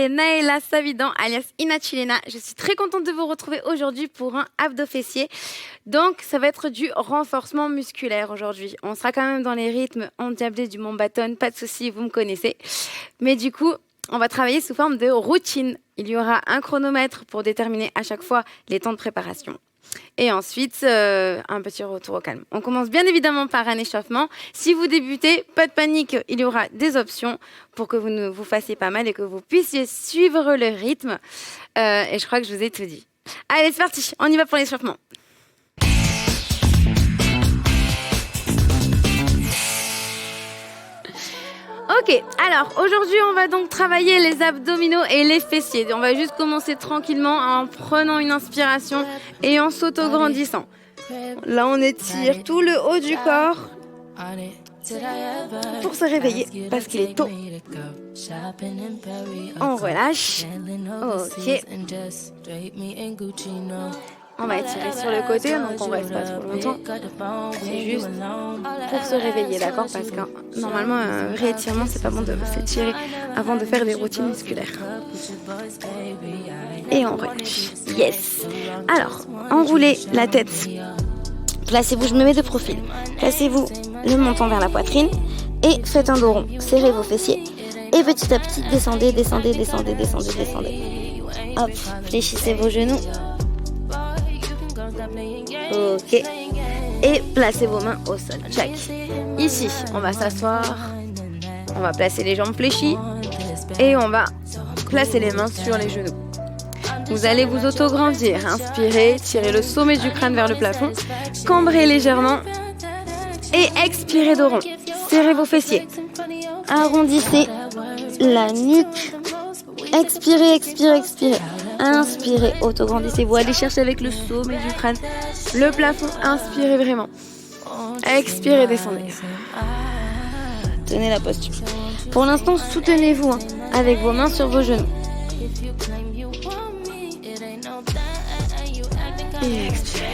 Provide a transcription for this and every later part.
c'est Naëla Savidan, alias Inachilena. Je suis très contente de vous retrouver aujourd'hui pour un abdos fessier. Donc, ça va être du renforcement musculaire aujourd'hui. On sera quand même dans les rythmes endiablés du Mont-Bâton, pas de souci, vous me connaissez. Mais du coup, on va travailler sous forme de routine. Il y aura un chronomètre pour déterminer à chaque fois les temps de préparation. Et ensuite, un petit retour au calme. On commence bien évidemment par un échauffement. Si vous débutez, pas de panique, il y aura des options pour que vous ne vous fassiez pas mal et que vous puissiez suivre le rythme. Et je crois que je vous ai tout dit. Allez, c'est parti, on y va pour l'échauffement. Ok, alors aujourd'hui on va donc travailler les abdominaux et les fessiers. On va juste commencer tranquillement en prenant une inspiration et en s'auto-grandissant. Là on étire tout le haut du corps pour se réveiller parce qu'il est tôt. On relâche. Ok. On va étirer sur le côté, donc on reste pas trop longtemps. C'est juste pour se réveiller, d'accord? Parce que normalement, un réétirement, c'est pas bon de s'étirer avant de faire des routines musculaires. Et on relâche. Yes! Alors, enroulez la tête. Placez-vous, je me mets de profil. Placez-vous le menton vers la poitrine et faites un dos rond. Serrez vos fessiers et petit à petit, descendez. Hop, fléchissez vos genoux. Ok. Et placez vos mains au sol. Check. Ici, on va s'asseoir. On va placer les jambes fléchies. Et on va placer les mains sur les genoux. Vous allez vous auto-grandir. Inspirez, tirez le sommet du crâne vers le plafond. Cambrez légèrement. Et expirez dos rond. Serrez vos fessiers. Arrondissez la nuque. Expirez. Inspirez, auto-grandissez-vous. Allez chercher avec le sommet du crâne le plafond. Inspirez vraiment. Expirez, descendez. Tenez la posture. Pour l'instant, soutenez-vous avec vos mains sur vos genoux. Et expirez.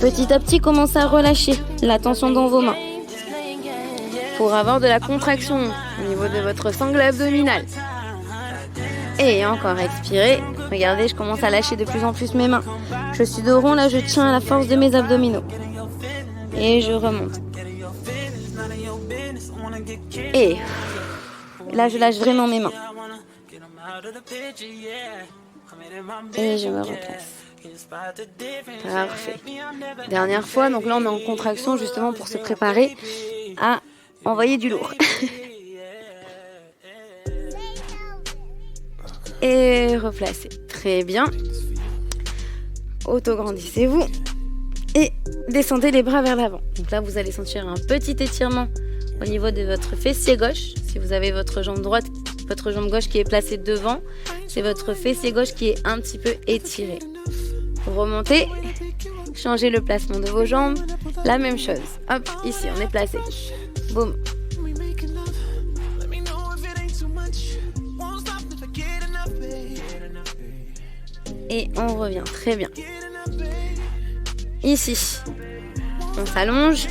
Petit à petit, commencez à relâcher la tension dans vos mains pour avoir de la contraction au niveau de votre sangle abdominale. Et encore expirez. Regardez, je commence à lâcher de plus en plus mes mains. Je suis dos rond, là je tiens à la force de mes abdominaux. Et je remonte. Et là je lâche vraiment mes mains. Et je me replace. Parfait. Dernière fois, donc là on est en contraction justement pour se préparer à envoyer du lourd. Et replacez. Très bien. Auto-grandissez-vous. Et descendez les bras vers l'avant. Donc là, vous allez sentir un petit étirement au niveau de votre fessier gauche. Si vous avez votre jambe droite, votre jambe gauche qui est placée devant, c'est votre fessier gauche qui est un petit peu étiré. Remontez. Changez le placement de vos jambes. La même chose. Hop, ici, on est placé. Boum. Et on revient, très bien. Ici, on s'allonge.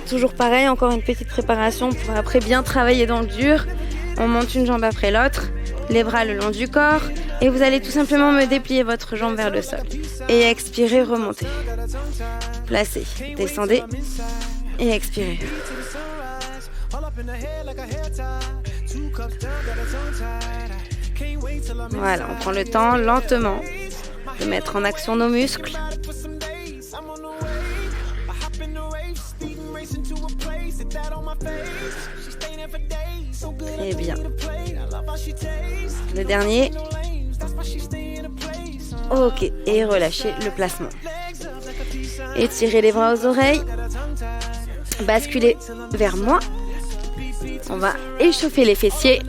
Toujours pareil, encore une petite préparation pour après bien travailler dans le dur. On monte une jambe après l'autre, les bras le long du corps. Et vous allez tout simplement me déplier votre jambe vers le sol. Et expirez, remontez. Placez, descendez et expirez. Voilà, on prend le temps lentement de mettre en action nos muscles. Très bien. Le dernier. Ok, et relâchez le placement. Étirez les bras aux oreilles. Basculez vers moi. On va échauffer les fessiers.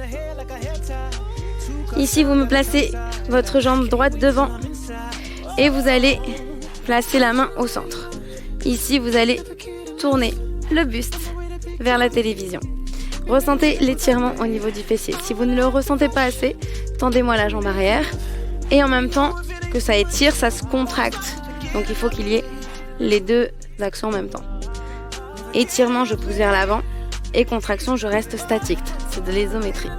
Ici, vous me placez votre jambe droite devant et vous allez placer la main au centre. Ici, vous allez tourner le buste vers la télévision. Ressentez l'étirement au niveau du fessier. Si vous ne le ressentez pas assez, tendez-moi la jambe arrière et en même temps que ça étire, ça se contracte. Donc, il faut qu'il y ait les deux actions en même temps. Étirement, je pousse vers l'avant. et contraction, je reste statique. C'est de l'isométrie.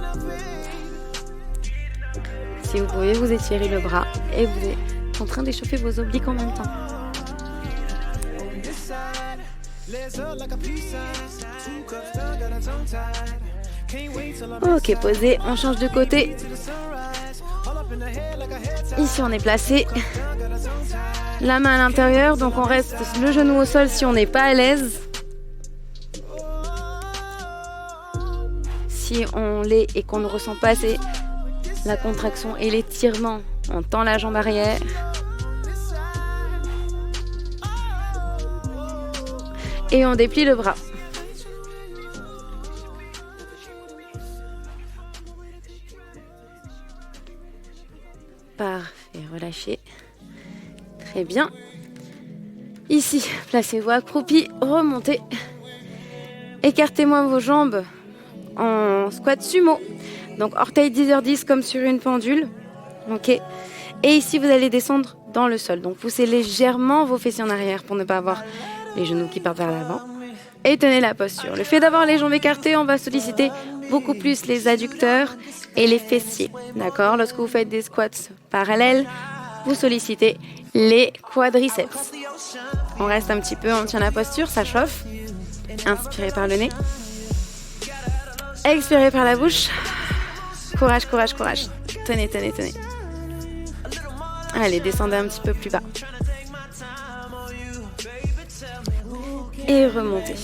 Si vous pouvez, vous étirez le bras et vous êtes en train d'échauffer vos obliques en même temps. Ok, posé, on change de côté. Ici, on est placé. La main à l'intérieur, donc on reste le genou au sol si on n'est pas à l'aise. Si on l'est et qu'on ne ressent pas assez la contraction et l'étirement, on tend la jambe arrière. Et on déplie le bras. Parfait, relâchez. Très bien. Ici, placez-vous accroupi, remontez. Écartez-moi vos jambes en squat sumo. Donc orteils 10h10 comme sur une pendule. Ok. Et ici, vous allez descendre dans le sol. Donc poussez légèrement vos fessiers en arrière pour ne pas avoir les genoux qui partent vers l'avant. Et tenez la posture. Le fait d'avoir les jambes écartées, on va solliciter beaucoup plus les adducteurs et les fessiers. D'accord? Lorsque vous faites des squats parallèles, vous sollicitez les quadriceps. On reste un petit peu, on tient la posture, ça chauffe. Inspirez par le nez. Expirez par la bouche. Courage, courage, courage. Tenez, tenez, tenez. Allez, descendez un petit peu plus bas. Et remontez.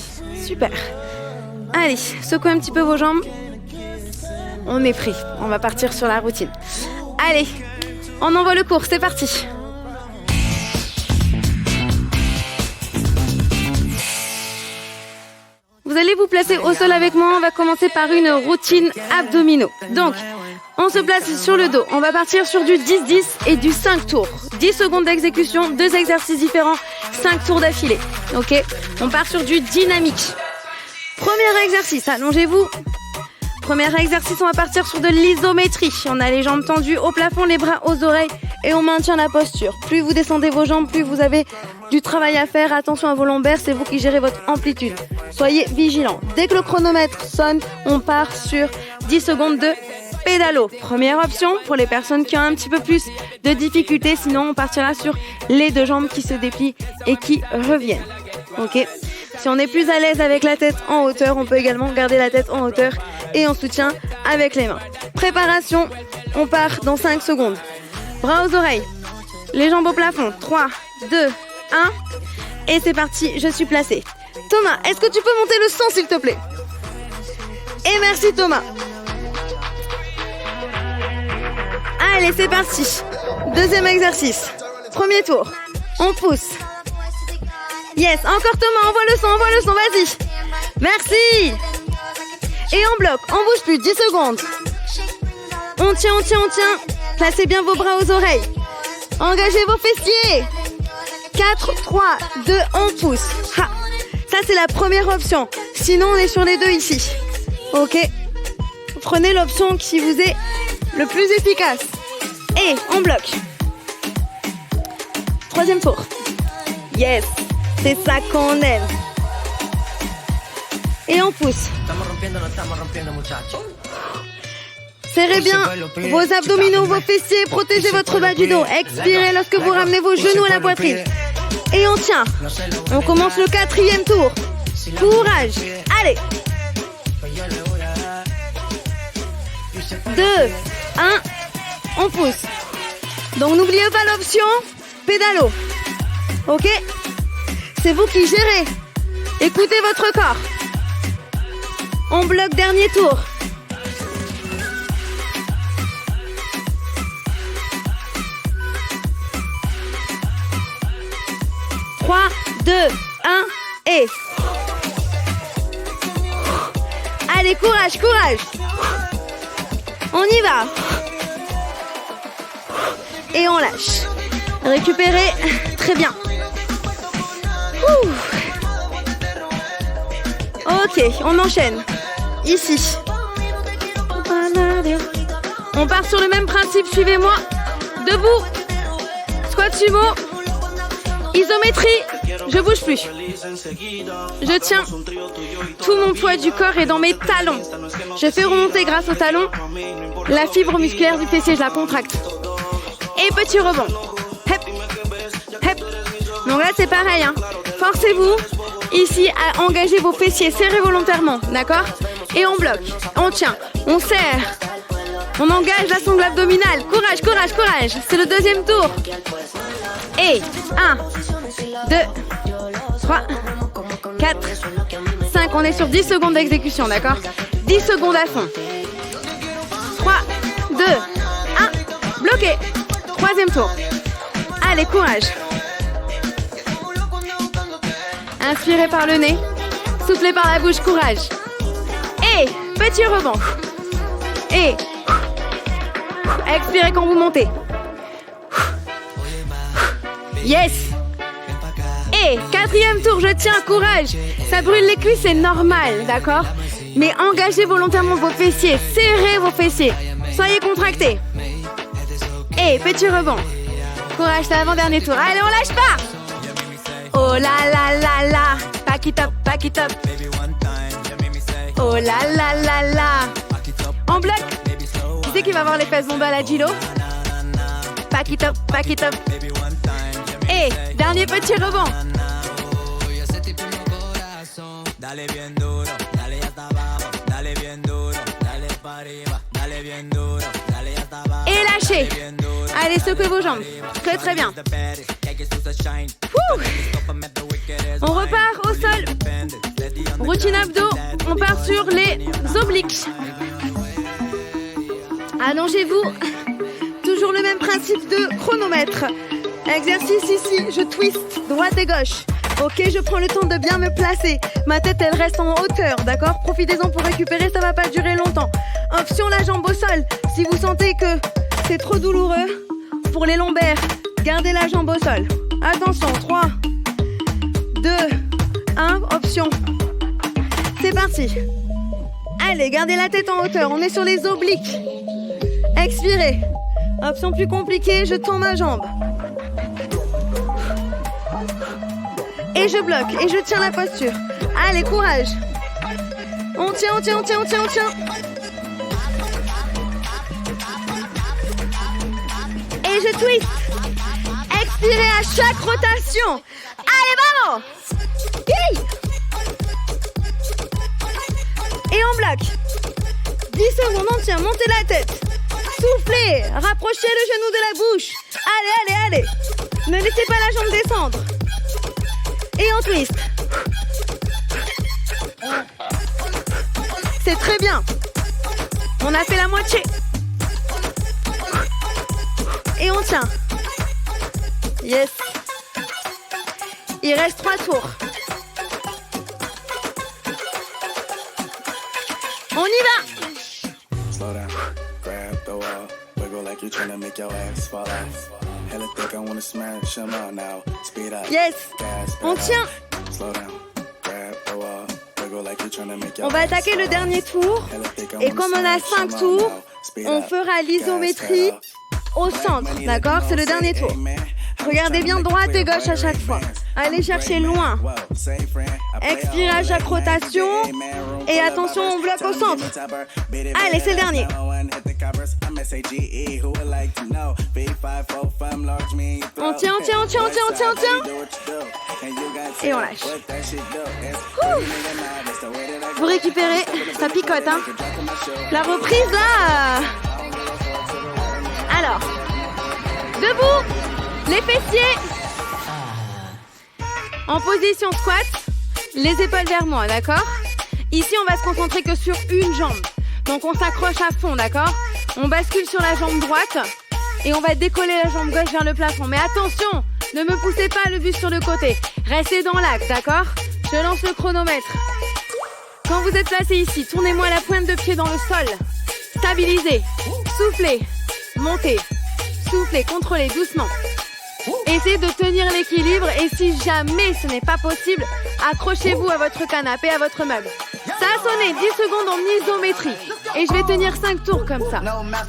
Super. Allez, secouez un petit peu vos jambes. On est prêt. On va partir sur la routine. Allez, on envoie le cours. C'est parti. Vous allez vous placer au sol avec moi. On va commencer par une routine abdominaux. Donc, on se place sur le dos. On va partir sur du 10-10 et du 5 tours. 10 secondes d'exécution, 2 exercices différents, 5 tours d'affilée. Ok? On part sur du dynamique. Premier exercice, allongez-vous. Premier exercice, on va partir sur de l'isométrie. On a les jambes tendues au plafond, les bras aux oreilles et on maintient la posture. Plus vous descendez vos jambes, plus vous avez du travail à faire. Attention à vos lombaires, c'est vous qui gérez votre amplitude. Soyez vigilants. Dès que le chronomètre sonne, on part sur 10 secondes de pédalo. Première option pour les personnes qui ont un petit peu plus de difficultés. Sinon, on partira sur les deux jambes qui se déplient et qui reviennent. Ok? Si on est plus à l'aise avec la tête en hauteur, on peut également garder la tête en hauteur et en soutien avec les mains. Préparation, on part dans 5 secondes. Bras aux oreilles, les jambes au plafond. 3, 2, 1. Et c'est parti, je suis placée. Thomas, est-ce que tu peux monter le son s'il te plaît? Et merci Thomas. Allez, c'est parti. Deuxième exercice. Premier tour. On pousse. Yes, encore Thomas, envoie le son, vas-y. Merci. Et on bloque, on bouge plus, 10 secondes. On tient. Placez bien vos bras aux oreilles. Engagez vos fessiers. 4, 3, 2, on pousse. Ha. Ça, c'est la première option. Sinon, on est sur les deux ici. Ok. Prenez l'option qui vous est le plus efficace. Et on bloque. Troisième tour. Yes. C'est ça qu'on aime. Et on pousse. Serrez bien vos abdominaux, vos fessiers, protégez votre bas du dos. Expirez lorsque vous ramenez vos genoux à la poitrine. Et on tient. On commence le 4e tour. Courage. Allez. 2, 1. On pousse. Donc n'oubliez pas l'option pédalo. Ok? C'est vous qui gérez. Écoutez votre corps. On bloque, dernier tour. Trois, 2, 1 et... Allez, courage. On y va. Et on lâche. Récupérez. Très bien. Ok, on enchaîne. Ici. On part sur le même principe, suivez-moi. Debout. Squat sumo. Isométrie. Je bouge plus. Je tiens. Tout mon poids du corps est dans mes talons. Je fais remonter grâce aux talons la fibre musculaire du fessier, je la contracte. Et petit rebond. Hep, hep. Donc là c'est pareil, hein. Forcez-vous ici à engager vos fessiers, serrez volontairement, d'accord? Et on bloque, on tient, on serre. On engage la sangle abdominale. Courage, courage, courage. C'est le deuxième tour. Et 1, 2, 3, 4, 5. On est sur 10 secondes d'exécution, d'accord? 10 secondes à fond. 3, 2, 1. Bloqué. Troisième tour. Allez, courage. Inspirez par le nez. Soufflez par la bouche, courage. Et petit rebond. Et expirez quand vous montez. Yes. Et quatrième tour, je tiens, courage. Ça brûle les cuisses, c'est normal, d'accord? Mais engagez volontairement vos fessiers, serrez vos fessiers. Soyez contractés. Et petit rebond. Courage, c'est l'avant-dernier tour. Allez, on lâche pas. Oh là là là là. Back it up, back it up. Oh là là là là. En bloc. Tu sais qu'il va avoir les fesses bombées à la Gilo. Back it up, back it up. Et dernier petit rebond. Et lâchez. Allez, secouez vos jambes. Très très bien. Ouh. On repart au sol. Routine abdos. On part sur les obliques. Allongez-vous. Toujours le même principe de chronomètre. Exercice ici, je twist droite et gauche. Ok, je prends le temps de bien me placer. Ma tête, elle reste en hauteur, d'accord? Profitez-en pour récupérer, ça va pas durer longtemps. Option la jambe au sol. Si vous sentez que c'est trop douloureux pour les lombaires, gardez la jambe au sol. Attention, 3, 2, 1, option. C'est parti. Allez, gardez la tête en hauteur, on est sur les obliques. Expirez. Option plus compliquée, je tends ma jambe. Et je bloque, et je tiens la posture. Allez, courage. On tient, on tient, on tient, on tient, on tient. Et je twist. Expirez à chaque rotation. Allez, vamos. Et on bloque. 10 secondes, on tient, montez la tête. Soufflez, rapprochez le genou de la bouche. Allez, allez, allez. Ne laissez pas la jambe descendre. Et on twist. C'est très bien. On a fait la moitié. Et on tient. Yes. Il reste 3 tours. On y va. Slow down, grab the wall, wiggle like you're trying to make your ass fall off. Hella thick, I wanna smash them all now. Speed up. Yes. Gas On pedal. tient. Slow down, grab the wall, wiggle like you're trying to make your On va ass attaquer fall le off. dernier tour. Hella thick, I Et wanna comme on a smash 5 them all tours, now. Speed on up. fera Gas l'isométrie pedal. au centre, d'accord? C'est le dernier tour. Regardez bien droite et gauche à chaque fois. Allez chercher loin. Expirez à chaque rotation. Et attention, on bloque au centre. Allez, c'est le dernier. On tient, on tient, on tient, on tient, on tient, on tient. Et on lâche. Ouh. Vous récupérez, ça picote, hein. La reprise, là. Alors, debout, les fessiers. En position squat, les épaules vers moi, d'accord? Ici, on va se concentrer que sur une jambe. Donc, on s'accroche à fond, d'accord? On bascule sur la jambe droite et on va décoller la jambe gauche vers le plafond. Mais attention, ne me poussez pas le buste sur le côté. Restez dans l'axe, d'accord? Je lance le chronomètre. Quand vous êtes placé ici, tournez-moi la pointe de pied dans le sol. Stabilisez. Soufflez. Montez. Soufflez. Contrôlez doucement. Essayez de tenir l'équilibre et si jamais ce n'est pas possible, accrochez-vous à votre canapé, à votre meuble. Ça a sonné, 10 secondes en isométrie. Et je vais tenir 5 tours comme ça.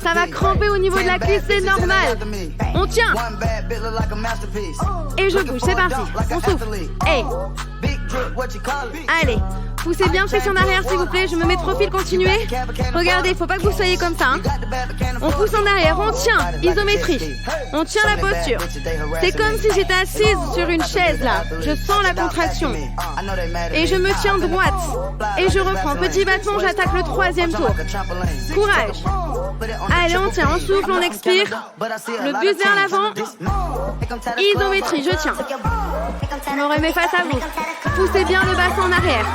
Ça va cramper au niveau de la cuisse, c'est normal. On tient. Et je bouge, c'est parti. On souffle. Hey. Allez. Poussez bien, flexion en arrière s'il vous plaît. Je me mets de profil, continuez. Regardez, il faut pas que vous soyez comme ça. Hein. On pousse en arrière, on tient. Isométrie. On tient la posture. C'est comme si j'étais assise sur une chaise là. Je sens la contraction. Et je me tiens droite. Et je reprends. Petit battement, j'attaque le 3e tour. Courage. Allez, on tient, on souffle, on expire. Le buste vers l'avant. Isométrie, je tiens. Je me remets face à vous. Poussez bien le bassin en arrière.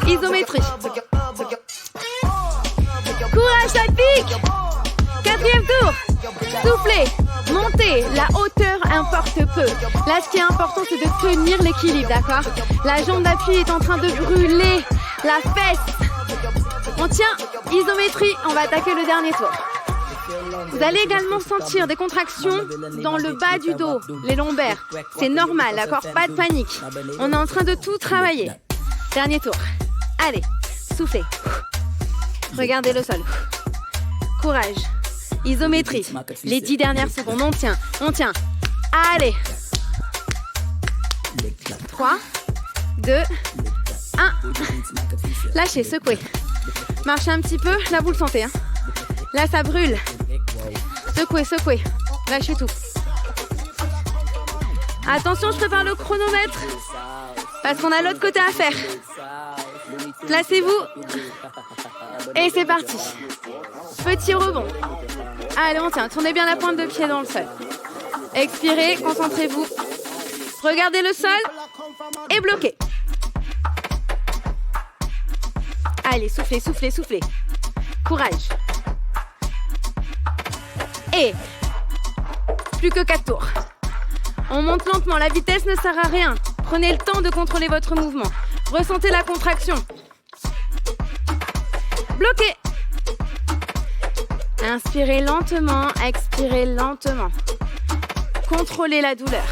Isométrie. Courage, ça pique. 4e tour. Soufflez. Montez. La hauteur importe peu. Là, ce qui est important, c'est de tenir l'équilibre, d'accord? La jambe d'appui est en train de brûler. La fesse. On tient. Isométrie. On va attaquer le dernier tour. Vous allez également sentir des contractions dans le bas du dos, les lombaires. C'est normal, d'accord? Pas de panique. On est en train de tout travailler. Dernier tour. Allez, soufflez. Regardez le sol. Courage. Isométrie. Les 10 dernières secondes, on tient, on tient. Allez. 3, 2, 1. Lâchez, secouez. Marchez un petit peu, là vous le sentez. Hein. Là ça brûle. Secouez, secouez. Lâchez tout. Attention, je prépare le chronomètre. Parce qu'on a l'autre côté à faire. Placez-vous. Et c'est parti. Petit rebond. Allez, on tient. Tournez bien la pointe de pied dans le sol. Expirez, concentrez-vous. Regardez le sol. Et bloquez. Allez, soufflez, soufflez, soufflez. Courage. Et plus que 4 tours. On monte lentement, la vitesse ne sert à rien. Prenez le temps de contrôler votre mouvement. Ressentez la contraction. Bloquez. Inspirez lentement, expirez lentement. Contrôlez la douleur.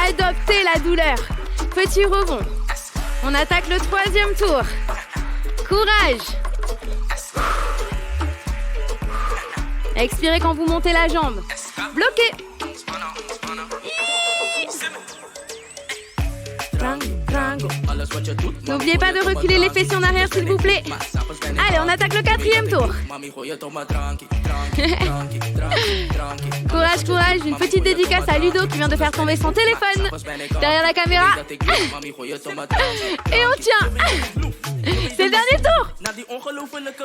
Adoptez la douleur. Petit rebond. On attaque le 3e tour. Courage. Expirez quand vous montez la jambe. Bloquez. N'oubliez pas de reculer les fessiers en arrière s'il vous plaît. Allez, on attaque le 4e tour. Courage, courage. Une petite dédicace à Ludo qui vient de faire tomber son téléphone derrière la caméra. Et on tient. C'est le dernier tour.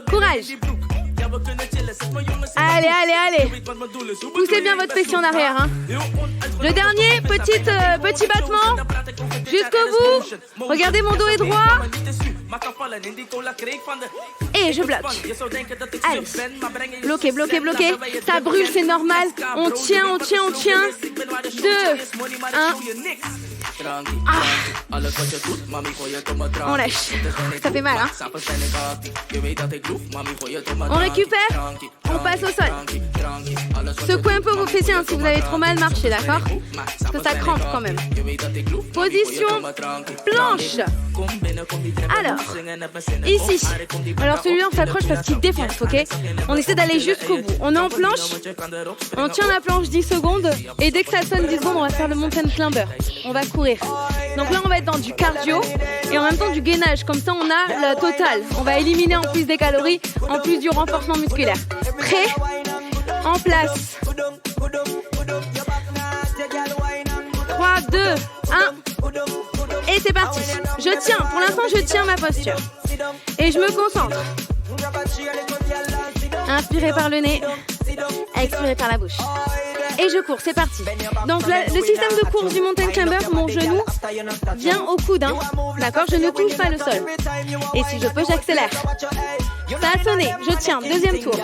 Courage. Allez, allez, allez. Poussez bien votre fessier en arrière. Hein. Le dernier, petit battement. Jusqu'au bout. Regardez, mon dos est droit. Et je bloque. Allez. Bloquez, bloquez, bloquez. Ça brûle, c'est normal. On tient, on tient, on tient. 2, 1. Ah. On lâche. Ça fait mal, hein. On récupère. On passe au sol. Secouez un peu vos fessiers hein, si vous avez trop mal marché, d'accord? Parce que ça crampe quand même. Position planche. Alors, ici. Alors celui-là on s'accroche parce qu'il défonce, ok? On essaie d'aller jusqu'au bout. On est en planche. On tient la planche 10 secondes. Et dès que ça sonne 10 secondes, on va faire le mountain climber. On va courir. Donc là on va être dans du cardio et en même temps du gainage. Comme ça on a la totale. On va éliminer en plus des calories, en plus du renforcement musculaire. Prêt? En place. 3, 2, 1. Et c'est parti. Je tiens. Pour l'instant, je tiens ma posture. Et je me concentre. Inspirez par le nez. Expirez par la bouche. Et je cours. C'est parti. Donc, le système de course du mountain climber, mon genou vient au coude. Hein. D'accord? Je ne touche pas le sol. Et si je peux, j'accélère. Ça a sonné. Je tiens. 2e tour.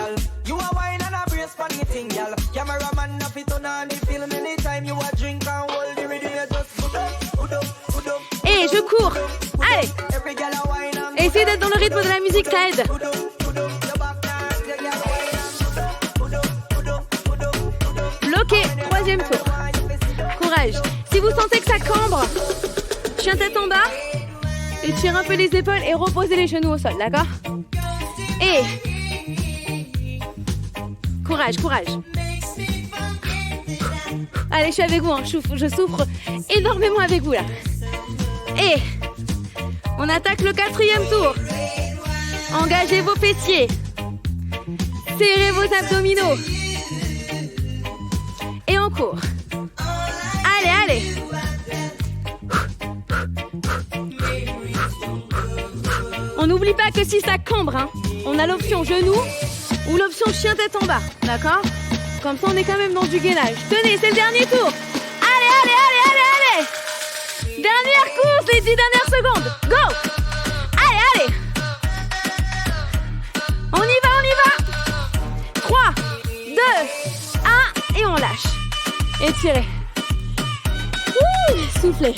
Et je cours. Allez. Essayez d'être dans le rythme de la musique, ça aide. Bloqué. 3e tour. Courage. Si vous sentez que ça cambre, chien tête en bas. Étirez un peu les épaules et reposez les genoux au sol, d'accord? Et courage, courage. Allez, je suis avec vous, hein. Je souffre énormément avec vous là. Et on attaque le 4e tour. Engagez vos fessiers. Serrez vos abdominaux. Et on court. Allez, allez. On n'oublie pas que si ça cambre, hein, on a l'option genou ou l'option chien tête en bas, d'accord? Comme ça, on est quand même dans du gainage. Tenez, c'est le dernier tour. Allez, allez, allez, allez, allez. Dernière course, les 10 dernières secondes. Go. Allez, allez. On y va, on y va. 3, 2, 1 et on lâche. Étirez. Ouh, soufflez.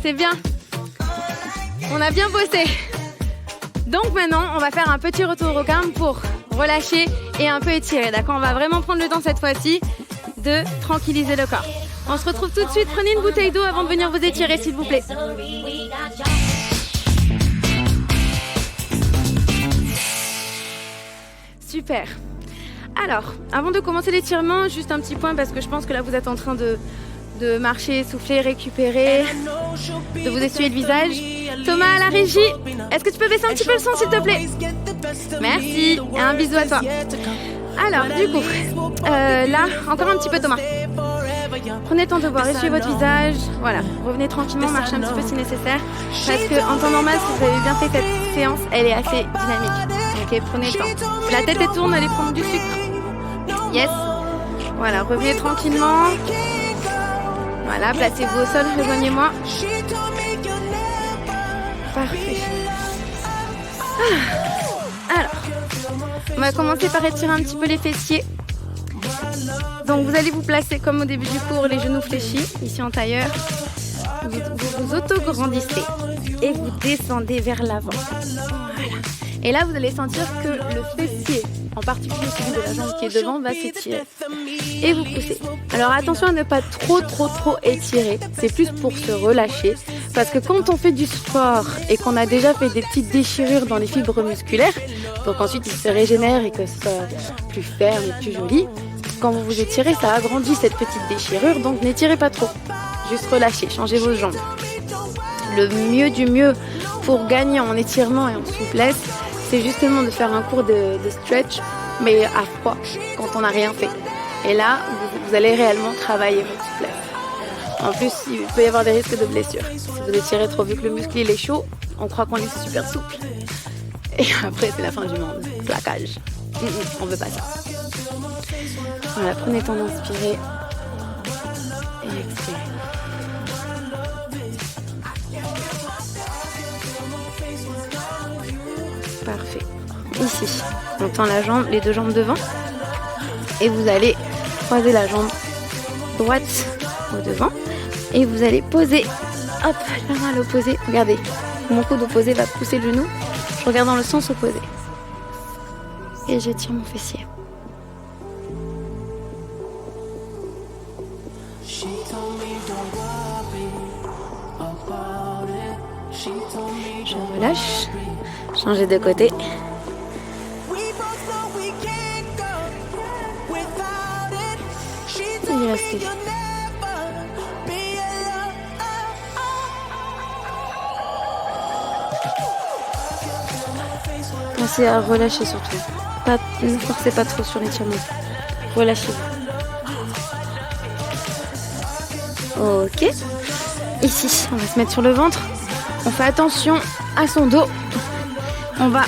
C'est bien. On a bien bossé. Donc maintenant, on va faire un petit retour au calme pour relâcher et un peu étirer. D'accord? On va vraiment prendre le temps cette fois-ci de tranquilliser le corps. On se retrouve tout de suite. Prenez une bouteille d'eau avant de venir vous étirer, s'il vous plaît. Super. Alors, avant de commencer l'étirement, juste un petit point parce que je pense que là, vous êtes en train de marcher, souffler, récupérer, de vous essuyer le visage. Thomas à la régie, est-ce que tu peux baisser un petit peu le son s'il te plaît? Merci, et un bisou à toi. Alors du coup, là, encore un petit peu Thomas. Prenez le temps de boire, essuyez votre visage. Voilà, revenez tranquillement, marchez un petit peu si nécessaire. Parce qu'en temps normal, si vous avez bien fait cette séance, elle est assez dynamique. Ok, prenez le temps. Si la tête elle tourne, allez prendre du sucre. Yes. Voilà, revenez tranquillement. Voilà, placez-vous au sol, rejoignez-moi. Parfait. Alors, on va commencer par étirer un petit peu les fessiers. Donc vous allez vous placer comme au début du cours, les genoux fléchis, ici en tailleur. Vous vous auto-grandissez et vous descendez vers l'avant. Voilà. Et là, vous allez sentir que le fessier, en particulier celui de la jambe qui est devant, va s'étirer. Et vous poussez. Alors attention à ne pas trop étirer. C'est plus pour se relâcher. Parce que quand on fait du sport et qu'on a déjà fait des petites déchirures dans les fibres musculaires, donc ensuite il se régénère et que ce soit plus ferme et plus joli, quand vous vous étirez, ça agrandit cette petite déchirure. Donc n'étirez pas trop. Juste relâchez, changez vos jambes. Le mieux du mieux pour gagner en étirement et en souplesse, c'est justement de faire un cours de stretch, mais à froid, quand on n'a rien fait. Et là, vous allez réellement travailler votre souplesse. En plus, il peut y avoir des risques de blessures. Si vous étirez trop, vu que le muscle il est chaud, on croit qu'on est super souple. Et après, c'est la fin du monde. Plaquage. On veut pas ça. Voilà, prenez le temps d'inspirer. Et expirez. Parfait. Ici, on tend la jambe, les deux jambes devant. Et vous allez croiser la jambe droite au devant. Et vous allez poser, hop, la main à l'opposé. Regardez, mon coude opposé va pousser le genou. Je regarde dans le sens opposé. Et j'étire mon fessier. Je relâche. Changez de côté. Et restez. Pensez à relâcher surtout. Ne forcez pas trop sur l'étirement. Relâchez-vous. Ok. Ici, on va se mettre sur le ventre. On fait attention à son dos. On va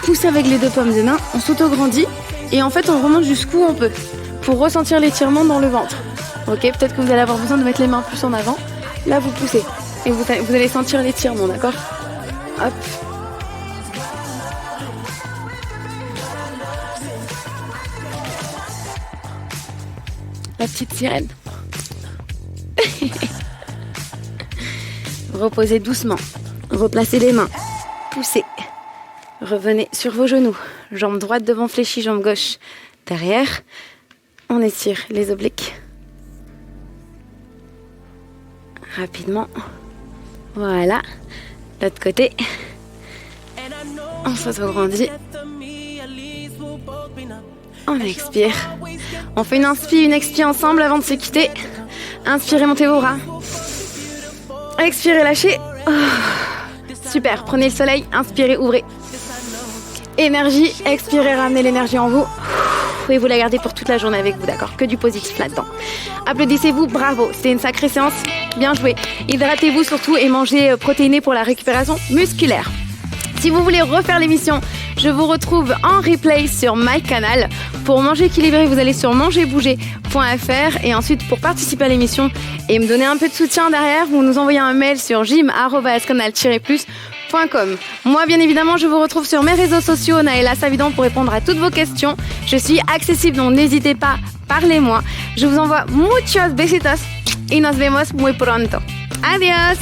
pousser avec les deux paumes de main. On s'auto-grandit. Et en fait, on remonte jusqu'où on peut. Pour ressentir l'étirement dans le ventre. Ok, peut-être que vous allez avoir besoin de mettre les mains plus en avant. Là, vous poussez. Et vous allez sentir l'étirement, d'accord? Hop. La petite sirène. Reposez doucement. Replacez les mains. Poussez. Revenez sur vos genoux. Jambe droite devant fléchie, jambe gauche derrière. On étire les obliques. rapidement. Voilà. L'autre côté. On s'agrandit. On expire. On fait une inspi, une expire ensemble avant de se quitter. Inspirez, montez vos bras. Expirez, lâchez. Oh. Super, prenez le soleil, inspirez, ouvrez. Énergie, expirez, ramenez l'énergie en vous. Et vous la gardez pour toute la journée avec vous, d'accord? Que du positif là-dedans. Applaudissez-vous, bravo, c'était une sacrée séance, bien joué. Hydratez-vous surtout et mangez protéiné pour la récupération musculaire. Si vous voulez refaire l'émission, je vous retrouve en replay sur my canal. Pour manger équilibré, vous allez sur mangerbouger.fr et ensuite pour participer à l'émission et me donner un peu de soutien derrière, vous nous envoyez un mail sur gym@canal-plus.com. Moi, bien évidemment, je vous retrouve sur mes réseaux sociaux, Naëla Savidon, pour répondre à toutes vos questions. Je suis accessible, donc n'hésitez pas, parlez-moi. Je vous envoie muchos besitos y nos vemos muy pronto. Adiós!